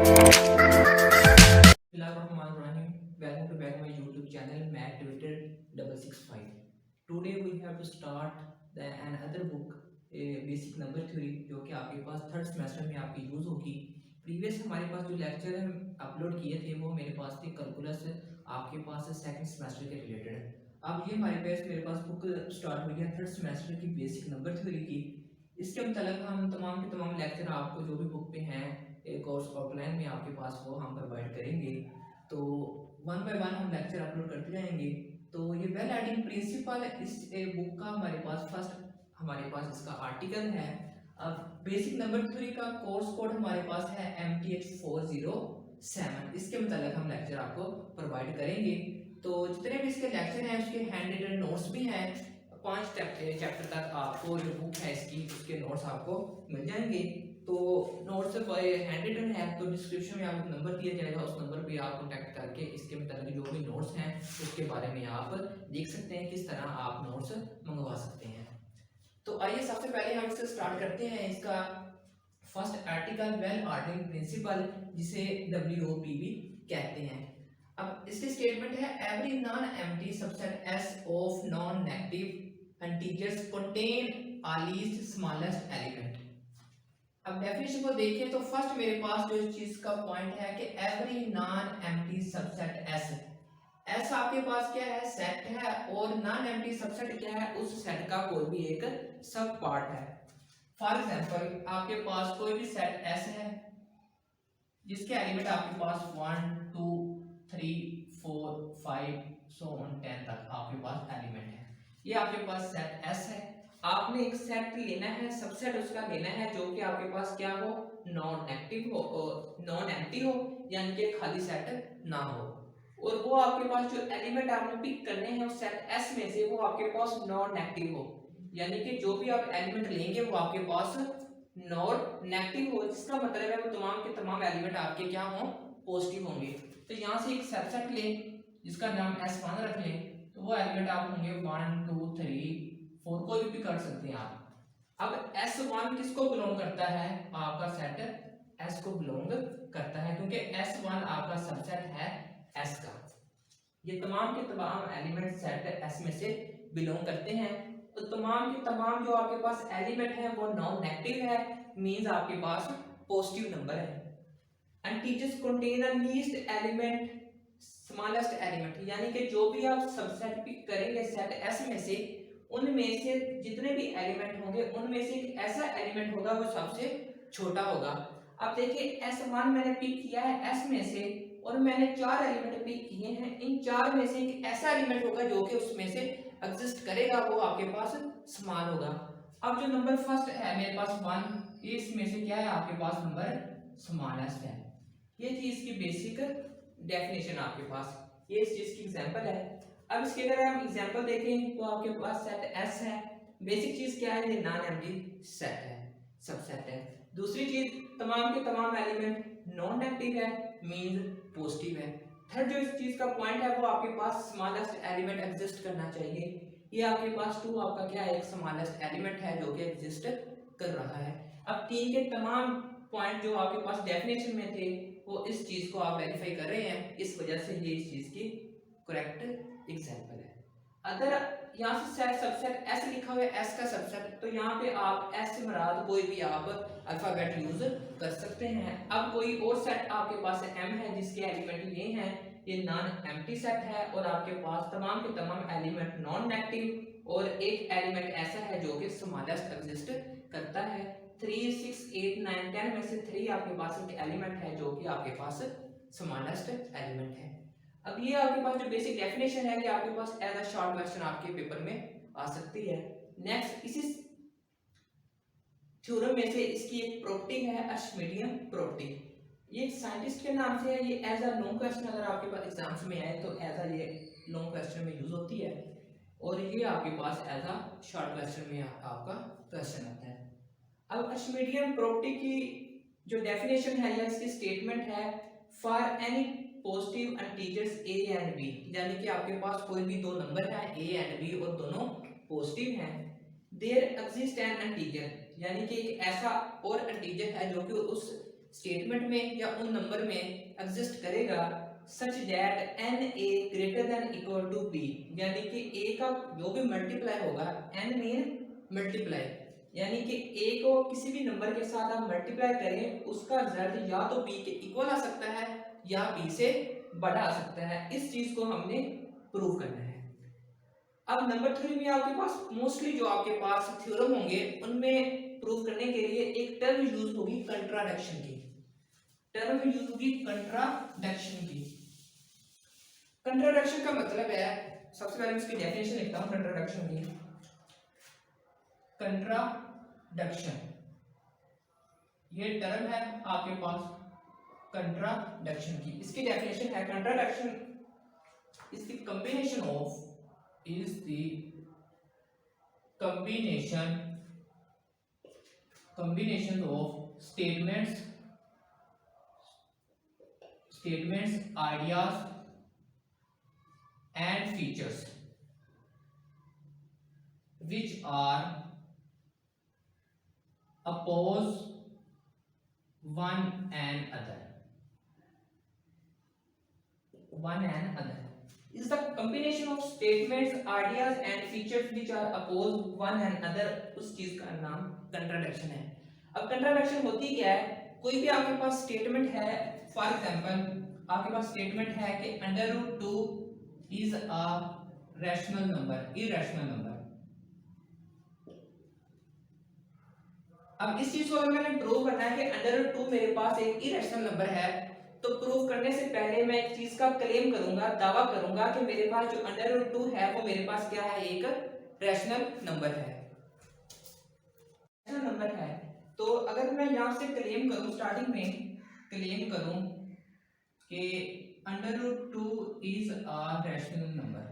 Welcome to back my YouTube channel Mac Twitter 665. Today we have to start another book basic number theory जो कि आपके पास third semester में आपकी use होगी। Previous हमारे पास जो लेक्चर हम अपलोड किए थे वो मेरे पास थे कैलकुलस आपके पास सेकंड सेमेस्टर के रिलेटेड। अब ये मेरे पास बुक स्टार्ट हुई है थर्ड सेमेस्टर की बेसिक नंबर थ्योरी की। इसके मतलब हम तमाम के तमाम लेक्चर आपको जो भी बुक पे हैं कोर्स आउटलाइन में आपके पास वो हम प्रोवाइड करेंगे। तो वन बाय वन हम लेक्चर अपलोड करते जाएंगे। तो ये वेल एडिंग प्रिंसिपल इस बुक का हमारे पास फर्स्ट हमारे पास इसका आर्टिकल है। अब बेसिक नंबर थ्योरी का कोर्स कोड हमारे पास है MTH407। इसके मतलब हम लेक्चर आपको प्रोवाइड करेंगे। तो जितने भी इसके लेक्चर हैं उसके हैंड रिटन नोट्स भी हैं। 5 चैप्टर तक आपको जो बुक है इसकी उसके नोट्स आपको मिल जाएंगे। तो नोट्स हैंड रिटन है तो डिस्क्रिप्शन में आपको नंबर दिया जाएगा, उस नंबर पे आप कॉन्टैक्ट करके इसके मतलब जो भी नोट्स हैं उसके बारे में आप देख सकते हैं किस तरह आप नोट्स मंगवा सकते हैं। तो आइए सबसे पहले हम इससे स्टार्ट करते हैं। इसका first article well ordering principle जिसे WOPB कहते हैं। अब इसकी स्टेटमेंट है every non empty subset S of non negative integers contain least smallest element. अब डेफिनेशन को देखें तो फर्स्ट मेरे पास जो इस चीज का पॉइंट है कि every non empty subset S आपके पास क्या है, सेट है, और नॉन एम्प्टी सबसेट क्या है, उस सेट का कोई भी एक सब पार्ट है। फॉर एग्जांपल आपके पास कोई भी सेट S है जिसके एलिमेंट आपके पास 1 2 3 4 5 सो ऑन 10 तक आपके पास एलिमेंट है। ये आपके पास सेट S है। आपने एक सेट लेना है, सबसेट उसका लेना है जो कि आपके पास क्या हो, नॉन नेगेटिव हो, नॉन एम्प्टी हो, यानी कि खाली सेट ना हो। और वो आपके पास जो एलिमेंट आपने पिक करने हैं उस सेट S में से वो आपके पास नॉन नेगेटिव हो, यानी कि जो भी आप एलिमेंट लेंगे वो आपके पास नॉन नेगेटिव हो, जिसका मतलब है वो तमाम के तमाम एलिमेंट आपके क्या हों, पॉजिटिव होंगे। तो यहाँ से एक सबसेट लें जिसका नाम S1 रख लें, तो वो एलिमेंट आप होंगे 1 2 3 4, कोई भी कर सकते हैं आप। अब S1 किसको बिलोंग करता है, आपका सेट S को बिलोंग करता है क्योंकि S1 आपका सबसेट है S का। ये तमाम के तमाम एलिमेंट सेट S में से बिलोंग करते हैं। तो तमाम के तमाम जो आपके पास एलिमेंट है वो नॉन नेगेटिव है, मींस आपके पास पॉजिटिव नंबर है। Integers contain a least element smallest element, यानी कि जो भी आप सबसेट पिक करेंगे सेट S में से उनमें से जितने भी एलिमेंट होंगे उनमें से एक ऐसा एलिमेंट होगा वो सबसे छोटा होगा। अब देखिए S1 मैंने पिक किया है S में से और मैंने 4 एलिमेंट पिक किए हैं। इन 4 में से एक ऐसा एलिमेंट होगा जो कि उसमें से एग्जिस्ट करेगा, वो आपके पास स्मॉल होगा। अब जो नंबर फर्स्ट है मेरे पास 1, ये इसमें से क्या है, आपके पास नंबर स्मॉलेस्ट है। ये थी इसकी बेसिक डेफिनेशन आपके पास, ये इस चीज की एग्जांपल है। अब इसके अगर हम एग्जांपल देखें तो आपके पास सेट S है। बेसिक चीज क्या है, ये नॉन एम्प्टी सेट है, सबसेट है। दूसरी चीज तमाम के तमाम एलिमेंट नॉन नेगेटिव है, मींस पॉजिटिव है। थर्ड जो इस चीज का पॉइंट है वो आपके पास स्मॉलेस्ट एलिमेंट एग्जिस्ट करना चाहिए। ये आपके पास 2 आपका क्या है, एक स्मॉलेस्ट एलिमेंट है जो कि एग्जिस्ट कर रहा है। अब 3 के तमाम पॉइंट जो आपके पास डेफिनेशन में थे वो इस चीज को आप वेरीफाई कर रहे हैं, इस वजह से ये इस चीज की करेक्ट एग्जांपल है। अगर यहाँ से सेट सबसेट S लिखा हुआ है, S का सबसेट, तो यहाँ पे आप S से मुराद कोई भी आप अल्फाबेट यूज कर सकते हैं। अब कोई और सेट आपके पास M है जिसके एलिमेंट ये हैं, ये नॉन एम्प्टी सेट है और आपके पास तमाम के तमाम एलिमेंट नॉन नेगेटिव और एक एलिमेंट ऐसा है जो कि स्मॉलेस्ट एग्जिस्ट करता है। 3 6 8 9 10 में से 3 आपके पास एक एलिमेंट है जो कि आपके पास स्मॉलेस्ट एलिमेंट है। अब ये आपके पास जो बेसिक डेफिनेशन है ये आपके पास एज अ शॉर्ट क्वेश्चन आपके पेपर में आ सकती है। नेक्स्ट इसी थ्योरम में से इसकी एक प्रॉपर्टी है आर्किमिडीयन प्रॉपर्टी। ये साइंटिस्ट के नाम से है, ये एज अ लॉन्ग क्वेश्चन अगर आपके पास एग्जाम्स में आए तो एज अ ये लॉन्ग क्वेश्चन में यूज होती है, और ये आपके पास एज अ शॉर्ट क्वेश्चन में आपका क्वेश्चन आता है। अब आर्किमिडीयन प्रॉपर्टी की जो डेफिनेशन है या इसकी स्टेटमेंट है, for any positive integers a and b, यानी कि आपके पास कोई भी दो नंबर है a एंड b और दोनों पॉजिटिव हैं, देयर एग्जिस्ट एन इंटीजर, यानी कि एक ऐसा और इंटीजर है जो कि उस स्टेटमेंट में या उन नंबर में एग्जिस्ट करेगा such that N A greater than equal to B, यानी कि ए का जो भी मल्टीप्लाई होगा, एन मीन मल्टीप्लाई, यानी कि ए को किसी भी नंबर के साथ आप मल्टीप्लाई करें उसका रिजल्ट या तो बी के इक्वल आ सकता है या बी से बड़ा आ सकता है। इस चीज को हमने प्रूव करना है। अब नंबर 3 में आपके पास मोस्टली जो आपके पास थ्योरम होंगे उनमें प्रूव करने के लिए एक टर्म यूज होगी कंट्राडिक्शन की। टर्म यूज होगी कंट्राडिक्शन की। कंट्राडिक्शन का मतलब है, सबसे पहले इसकी डेफिनेशन लिखता हूं कंट्राडिक्शन की। कंट्राडिक्शन ये टर्म है आपके पास कंट्राडिक्शन की। इसकी डेफिनेशन है contradiction is the combination of is the combination of statements, ideas and features which are oppose one another is the combination of statements, ideas and features which are opposed one another। उस चीज का नाम contradiction है। अब contradiction होती क्या है, कोई भी आपके पास स्टेटमेंट है, फॉर एग्जांपल आपके पास स्टेटमेंट है कि √2 is a rational number, irrational number. अब इस चीज को अगर मैंने प्रूव करना है कि √2 मेरे पास एक इरैशनल नंबर है, तो प्रूव करने से पहले मैं एक चीज का क्लेम करूंगा, दावा करूंगा कि मेरे पास जो √2 है वो मेरे पास क्या है, एक रैशनल नंबर है। रैशनल नंबर है तो अगर मैं यहां से क्लेम करूं, स्टार्टिंग में क्लेम करूं कि √2 इज अ रैशनल नंबर,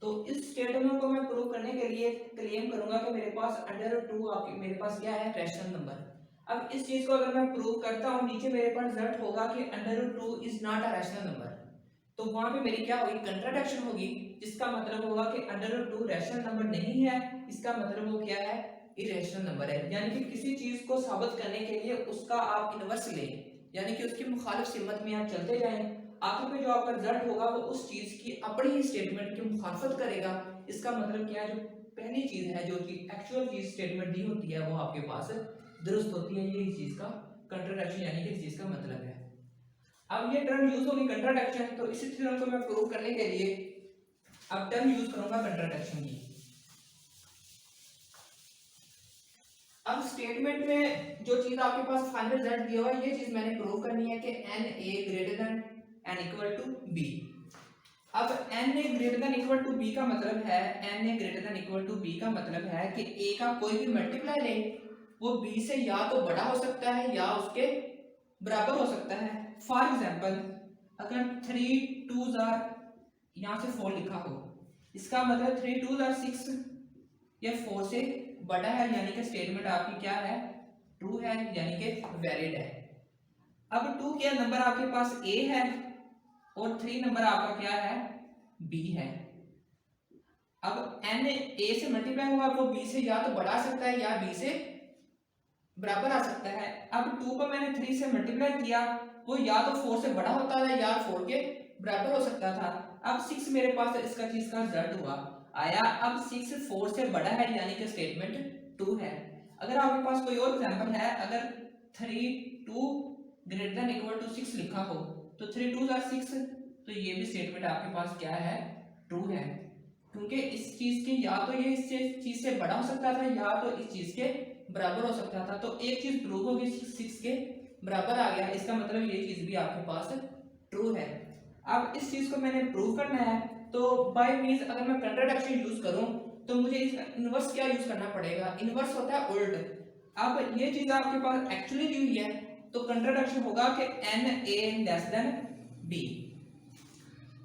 तो इस स्टेटमेंट को मैं प्रूव करने के लिए क्लेम करूंगा कि मेरे पास √2 मेरे पास क्या है, रैशनल नंबर। अब इस चीज को अगर मैं प्रूव करता हूं, नीचे मेरे पास रिजल्ट होगा कि √2 is not a rational number, तो वहां पे मेरी क्या होगी, कंट्राडिक्शन होगी, जिसका मतलब होगा कि √2 रैशनल नंबर नहीं है, इसका मतलब वो क्या है, इरैशनल नंबर है। यानी कि किसी चीज को साबित करने के लिए उसका आप इनवर्स लें, यानी कि उसकी मुखालिफ सिमत में आप चलते जाएं, आखिर में जो आपका रिजल्ट होगा वो उस चीज की अपनी ही स्टेटमेंट की मुखालफत करेगा। इसका मतलब क्या है, जो पहली चीज है, जो चीज एक्चुअल चीज स्टेटमेंट दी होती है वो आपके पास दुरुस्त होती है। ये इस चीज का कंट्राडिक्शन यानी कि इस चीज का मतलब है। अब ये टर्म यूज होगी कंट्राडिक्शन, तो इसी थ्योरम को मैं प्रूव करने के लिए अब टर्म यूज करूंगा कंट्राडिक्शन की। अब स्टेटमेंट में जो चीज आपके पास फाइनल रिजल्ट दिया हुआ है, ये चीज मैंने प्रूव करनी है कि n a greater than n equal to b। अब n a greater than equal to b का मतलब है, n a greater than equal to b का मतलब है कि a का कोई भी मल्टीप्लाई ले वो b से या तो बड़ा हो सकता है या उसके बराबर हो सकता है। फॉर एग्जांपल अगर 3 2s आर, यहां से 4 लिखा हो, इसका मतलब 3 2s आर 6, ये 4 से बड़ा है, यानी कि स्टेटमेंट आपकी क्या है, ट्रू है, यानी कि वैलिड है। अब 2 क्या नंबर आपके पास a है और 3 नंबर आपका क्या है, b है। अब n a से मल्टीप्लाई हुआ वो b से या तो बढ़ा सकता है या b से बराबर आ सकता है। अब 2 को मैंने 3 से मल्टीप्लाई किया, वो या तो 4 से बड़ा होता था या 4 के बराबर हो सकता था। अब 6 मेरे पास इसका चीज का रिजल्ट हुआ आया। अब 6 4 से बड़ा है, यानी कि स्टेटमेंट ट्रू है। अगर आपके पास कोई और एग्जांपल है, अगर 3 2 ग्रेटर देन इक्वल टू 6 लिखा हो, तो 3 2s आर 6, तो ये भी स्टेटमेंट आपके पास क्या है, ट्रू है, क्योंकि इस चीज के या तो ये इस चीज से बड़ा हो सकता था या तो इस चीज के बराबर हो सकता था। तो एक चीज प्रूव होगी 6 के बराबर आ गया, इसका मतलब ये चीज भी आपके पास ट्रू है। अब इस चीज को मैंने प्रूव करना है, तो बाय मींस अगर मैं कंट्राडिक्शन यूज करूं तो मुझे इसका इनवर्स क्या यूज करना पड़ेगा, इनवर्स होता है उल्ट। अब ये चीज आपके पास एक्चुअली दी हुई है, तो कंट्राडिक्शन होगा कि n a less than b,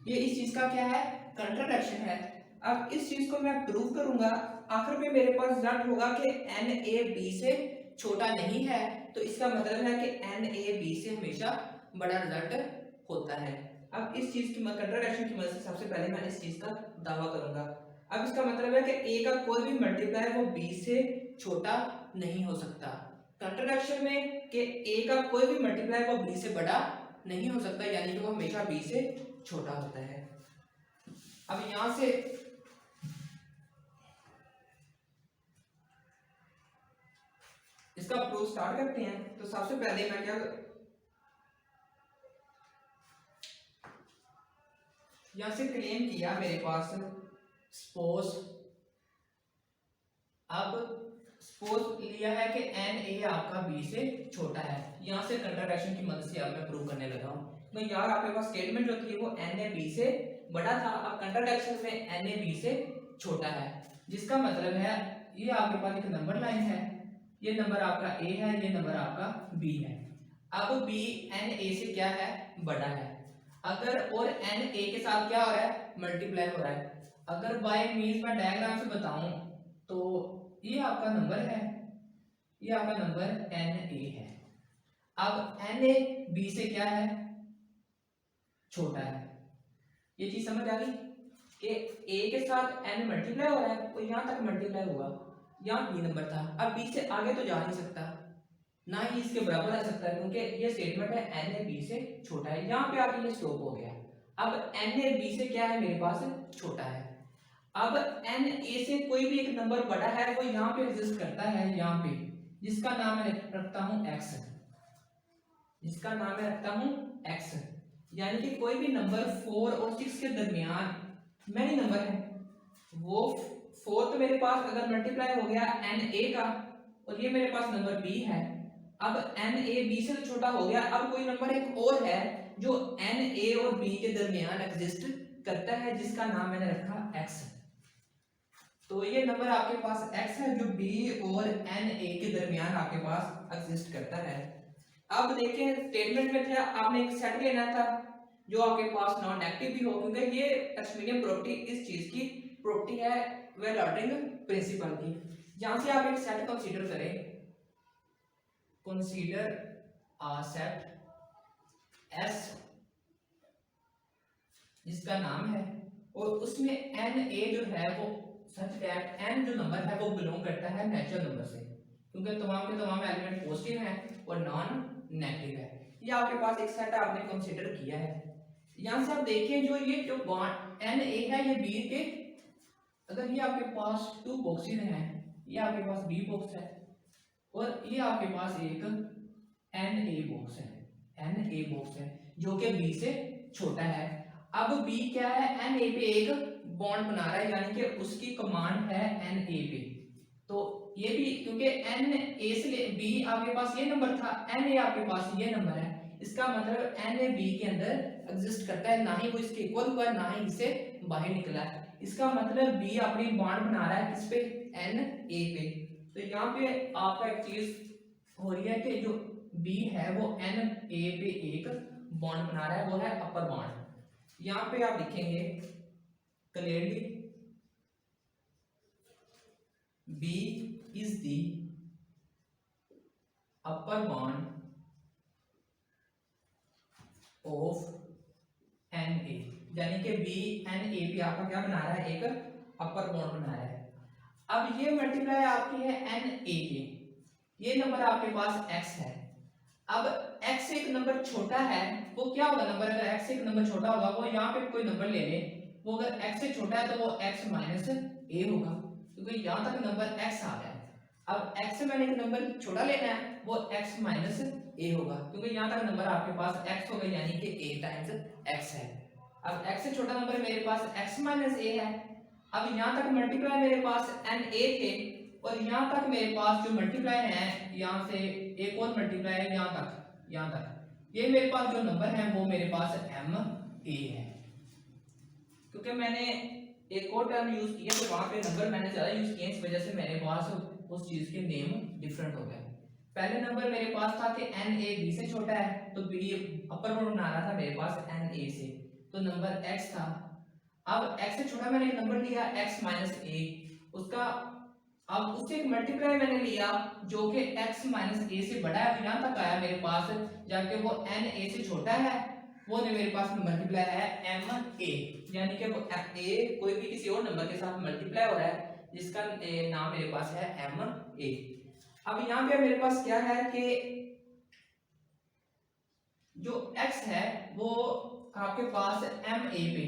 ये इस चीज का क्या है, कंट्राडिक्शन है। अब इस चीज को मैं प्रूव करूंगा, आखिर में मेरे पास रिजल्ट होगा कि n a b से छोटा नहीं है, तो इसका मतलब है कि n a b से हमेशा बड़ा रिजल्ट होता है। अब इस चीज की कंट्राडिक्शन की मदद से सबसे पहले मैं इस चीज का दावा करूंगा। अब इसका मतलब है कि a का कोई भी मल्टीप्लाई वो b से छोटा नहीं हो सकता। कंट्राडिक्शन में कि ए का कोई भी मल्टीप्लाई वो बी से बड़ा नहीं हो सकता, यानी कि वो हमेशा बी से छोटा होता है। अब यहां से इसका प्रूफ स्टार्ट करते हैं। तो सबसे पहले मैं क्या, यहां से क्लेम किया मेरे पास सपोज, अब सपोज लिया है कि एन ए आपका बी से छोटा है। यहां से कंट्राडिक्शन की मदद से अब मैं प्रूव करने लगा हूं। तो यार आपके पास स्टेटमेंट जो थी वो एन ए बी से बड़ा था, अब कंट्राडिक्शन में एन ए बी से छोटा है, जिसका मतलब है ये आपके पास एक नंबर लाइन है, ये नंबर आपका ए है, ये नंबर आपका बी है। अब बी एन ए से क्या है, बड़ा है। अगर और एन ए के साथ क्या हो रहा है, मल्टीप्लाई हो रहा है। अगर बाय मींस मैं डायग्राम से बताऊं तो ये आपका नंबर है, ये आपका नंबर एन ए है। अब एन ए बी से क्या है, छोटा है। ये चीज समझ आ गई कि ए के साथ एन मल्टीप्लाई हो रहा है, तो यहां तक मल्टीप्लाई हुआ, यहाँ बी नंबर था। अब बी से आगे तो जा नहीं सकता, ना ही इसके बराबर आ सकता है, क्योंकि ये स्टेटमेंट है एन ए बी से छोटा है। यहाँ पे आके ये स्टॉप हो गया। अब एन ए बी से क्या है, मेरे पास छोटा है। अब एन ए से कोई भी एक नंबर बड़ा है, वो यहाँ पे एग्जिस्ट करता है, यहाँ पे, जिसका नाम मैं रखता हूँ एक्स, जिसका नाम मैं रखता हूँ एक्स। यानी कि कोई भी नंबर 4 और 6 के दरमियान मैनी नंबर है, वो 4 तो मेरे पास अगर मल्टीप्लाई हो गया एन ए का, और ये मेरे पास नंबर बी है। अब एन ए बी से तो छोटा हो गया, अब कोई नंबर एक और है जो एन ए और बी के दरमियान एग्जिस्ट करता है, जिसका नाम मैंने रखा एक्स। तो ये नंबर आपके पास एक्स है जो बी और एन ए के दरमियान आपके पास एग्जिस्ट करता है। अब देखिए स्टेटमेंट में था आपने एक सेट लेना था जो आपके पास नॉन नेगेटिव भी हो, क्योंकि ये एक्समीडियम प्रॉपर्टी इस चीज की प्रॉपर्टी है वेल ऑर्डरिंग प्रिंसिपल की। यहां से आप एक सेट कंसीडर करें, कंसीडर अ सेट एस जिसका नाम है, और उसमें एन ए जो है वो सच दैट एन जो नंबर है वो बिलोंग करता है नेचुरल नंबर से, क्योंकि तमाम के तमाम एलिमेंट पॉजिटिव हैं और नॉन नेगेटिव है। ये आपके पास एक सेट आपने कंसीडर किया है। यहां से आप देखिए जो ये जो बॉन्ड एन ए है ये बी के, अगर ये आपके पास 2 बॉक्सेस हैं, ये आपके पास बी बॉक्स है और ये आपके पास एक एन ए बॉक्स है, एन ए बॉक्स है जो कि बी से छोटा है। अब बी क्या है, एन ए पे एक बॉन्ड बना रहा है, यानी कि उसकी कमांड है एन ए पे। तो ये भी क्योंकि एन ए से बी आपके पास ये नंबर था, एन ए आपके पास ये नंबर है, इसका मतलब एन ए बी के अंदर एग्जिस्ट करता है, ना ही वो इसके इक्वल हुआ ना ही इससे बाहर निकला है। इसका मतलब बी अपनी बॉन्ड बना रहा है किस पे, एन ए पे। तो यहाँ पे आपका एक चीज हो रही है कि जो बी है वो एन ए पे एक बॉन्ड बना रहा है, वो है अपर बॉन्ड। यहाँ पे आप लिखेंगे clearly B is the upper bound of N A, यानी कि बी एन ए पे आपका क्या बना रहा है, एक अपर बॉन्ड बना रहा है। अब ये मल्टीप्लाई आपकी है एन ए के, ये नंबर आपके पास एक्स है। अब x एक नंबर छोटा है, वो क्या होगा नंबर, अगर x एक नंबर छोटा होगा, वो यहाँ पे कोई नंबर ले ले, वो अगर x से छोटा है तो वो x माइनस ए होगा, क्योंकि यहाँ तक नंबर x आ गया है। अब x से मैंने एक नंबर छोटा लेना है, वो x माइनस ए होगा, क्योंकि यहाँ तक नंबर आपके पास x होगा, यानी कि a टाइम्स x है। अब x से छोटा नंबर मेरे पास x माइनस ए है। अब यहाँ तक मल्टीप्लाई मेरे पास एन ए थे, और यहाँ तक मेरे पास जो मल्टीप्लाई है, यहाँ से एक और मल्टीप्लाई है यहाँ तक, ये मेरे पास जो नंबर है वो मेरे पास एम ए है। क्योंकि मैंने एक और टर्म यूज किया तो वहां पे नंबर मैंने ज्यादा यूज किए, इस वजह से मेरे पास उस चीज के नेम डिफरेंट हो गए। पहले नंबर मेरे पास था कि एन ए बी से छोटा है, तो बी अपर बाउंड बना रहा था मेरे पास एन ए से, तो नंबर एक्स था। अब x से छोटा मैंने एक नंबर लिया x माइनस ए, उसका अब उससे एक मल्टीप्लाई मैंने लिया जो कि x माइनस ए से बड़ा है, यहाँ तक आया मेरे पास, जबकि वो n a से छोटा है, वो ने मेरे पास मल्टीप्लाई है m a, यानी कि वो a कोई भी किसी और नंबर के साथ मल्टीप्लाई हो रहा है, जिसका नाम मेरे पास है एम ए। अब यहाँ पे मेरे पास क्या है कि जो x है वो आपके पास एम ए पे,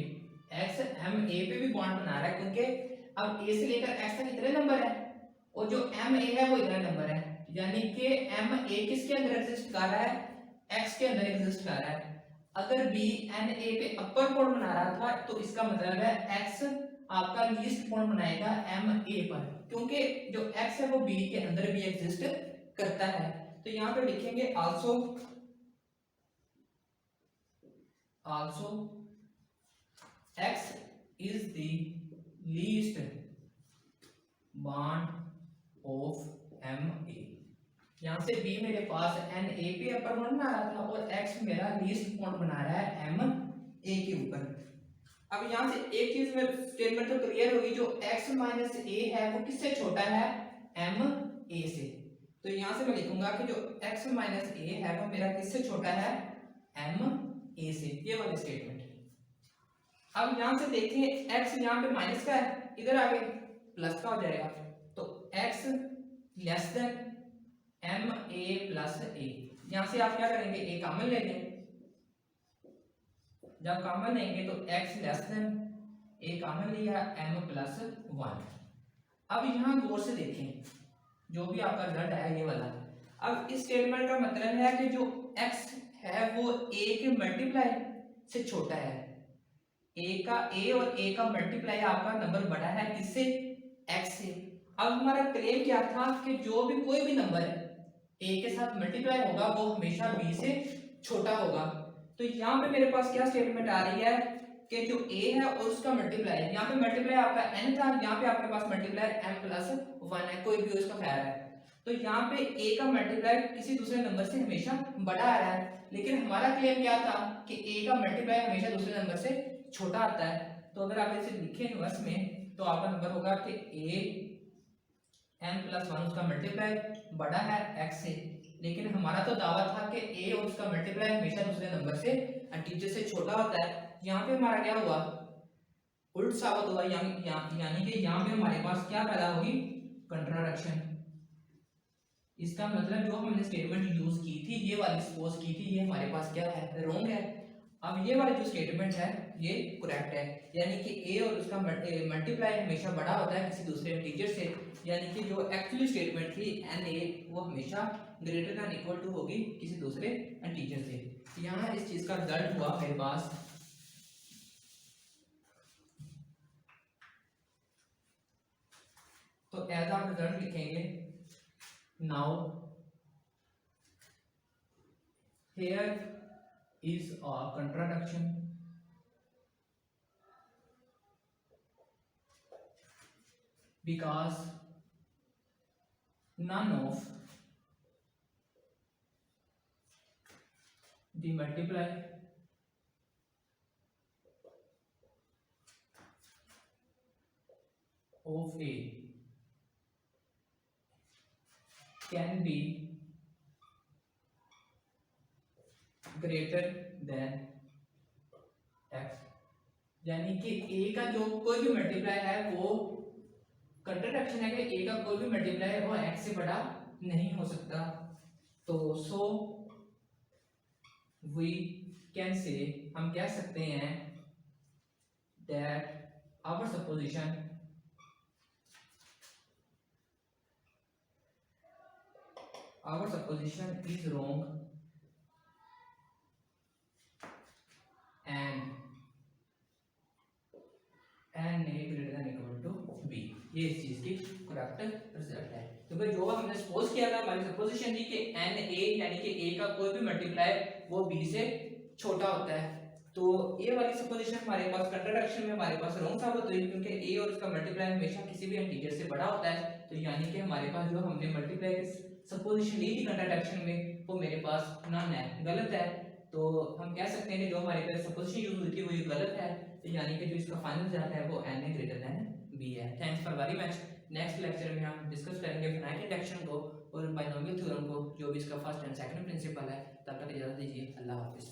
x एम ए पे भी बॉन्ड बना रहा है, क्योंकि अब a से लेकर x तक इतने नंबर है और जो एम ए है वो इतना नंबर है, यानी कि एम ए किसके अंदर एग्जिस्ट कर रहा है, x के अंदर एग्जिस्ट कर रहा है। अगर b एन ए पे अपर बॉन्ड बना रहा था तो इसका मतलब है x आपका लीस्ट बॉन्ड बनाएगा एम ए पर, क्योंकि जो x है वो b के अंदर भी एग्जिस्ट करता है। तो यहाँ पे लिखेंगे also x is the least bond of MA। यहाँ से B मेरे पास NA पे अपर बॉन्ड बना रहा था और x मेरा लीस्ट बॉन्ड बना रहा है MA के ऊपर। अब यहाँ से एक चीज में स्टेटमेंट तो क्लियर होगी, जो x माइनस a है वो किससे छोटा है, MA से। तो यहाँ से मैं लिखूंगा कि जो x माइनस a है वो मेरा किससे छोटा है, MA से, ये वाली स्टेटमेंट। अब यहां से देखें x यहां पे माइनस का है, इधर आगे प्लस का हो जाएगा, तो x less than M A plus A. यहां से आप क्या करेंगे, a कॉमन लेंगे, जब कॉमन लेंगे तो x less then a common लिया m प्लस 1। अब यहां गौर से देखें जो भी आपका रिजल्ट आया ये वाला। अब इस स्टेटमेंट का मतलब है कि जो x है वो a के मल्टीप्लाई से छोटा है, a और a का मल्टीप्लाई आपका नंबर बड़ा है किससे, x से। अब हमारा क्लेम क्या था कि जो भी कोई भी नंबर a के साथ मल्टीप्लाई होगा वो हमेशा b से छोटा होगा। तो यहाँ पे मेरे पास क्या स्टेटमेंट आ रही है कि जो a है और उसका मल्टीप्लाई, यहाँ पे मल्टीप्लाई आपका n था, यहाँ पे आपके पास मल्टीप्लाई m प्लस 1 है, कोई भी उसका खैर है। तो यहाँ पे a का मल्टीप्लाई किसी दूसरे नंबर से हमेशा बड़ा आ रहा है, लेकिन हमारा क्लेम क्या था कि a का मल्टीप्लाई हमेशा दूसरे नंबर से छोटा आता है। तो अगर आप इसे लिखें इनवर्स में तो आपका नंबर होगा कि a m प्लस 1 उसका मल्टीप्लाई बड़ा है x से, लेकिन हमारा तो दावा था कि a और उसका मल्टीप्लाई हमेशा दूसरे नंबर से इंटीजर से छोटा होता है। यहाँ पे हमारा क्या हुआ, उल्ट साबित हुआ, यानी कि यहाँ पे हमारे पास क्या पैदा होगी, कंट्राडिक्शन। इसका मतलब जो हमने स्टेटमेंट यूज की थी, ये वाली सपोज की थी, ये हमारे पास क्या है, रॉन्ग है। अब ये वाली जो स्टेटमेंट है ये करेक्ट है, यानी कि a और उसका मल्टीप्लाई हमेशा बड़ा होता है किसी दूसरे इंटीजर से, यानी कि जो एक्चुअली स्टेटमेंट थी na वो हमेशा ग्रेटर देन इक्वल टू होगी किसी दूसरे इंटीजर से। यहाँ इस चीज का रिजल्ट हुआ मेरे पास, तो एज आप रिजल्ट लिखेंगे, now here is a contradiction because none of the multiply of a can be greater than x, यानी कि a का जो कोई भी मल्टीप्लाई है वो कंट्राडिक्शन है कि a का कोई भी मल्टीप्लाई है वो x से बड़ा नहीं हो सकता। तो सो वी कैन से, हम कह सकते हैं that our supposition is wrong and n a greater than equal to b, ये इस चीज की करेक्ट रिजल्ट है। तो भाई जो हमने सपोज किया था, हमारी सपोजिशन थी कि n a यानी कि a का कोई भी मल्टीप्लाई वो b से छोटा होता है। तो ये वाली सपोजिशन हमारे पास कंट्राडिक्शन में हमारे पास रॉन्ग साबित हुई, क्योंकि a और उसका मल्टीप्लाई हमेशा किसी भी इंटीजर से बड़ा होता है। तो यानी कि हमारे पास जो हमने मल्टीप्लाई की सपोजिशन ली थी कंट्राडिक्शन में वो मेरे पास नन है, गलत है। तो हम कह सकते हैं कि जो हमारे पास सपोजिशन यूज हुई थी वो ये गलत है, तो यानी कि जो इसका फाइनल रिजल्ट है वो n ग्रेटर देन b है। Thanks for very much. Next lecture में हम डिस्कस करेंगे फाइनाइट इंडक्शन को और बाइनोमियल थ्योरम को, जो भी इसका फर्स्ट एंड सेकंड प्रिंसिपल है। तब तक इजाजत दीजिए, अल्लाह हाफिज़।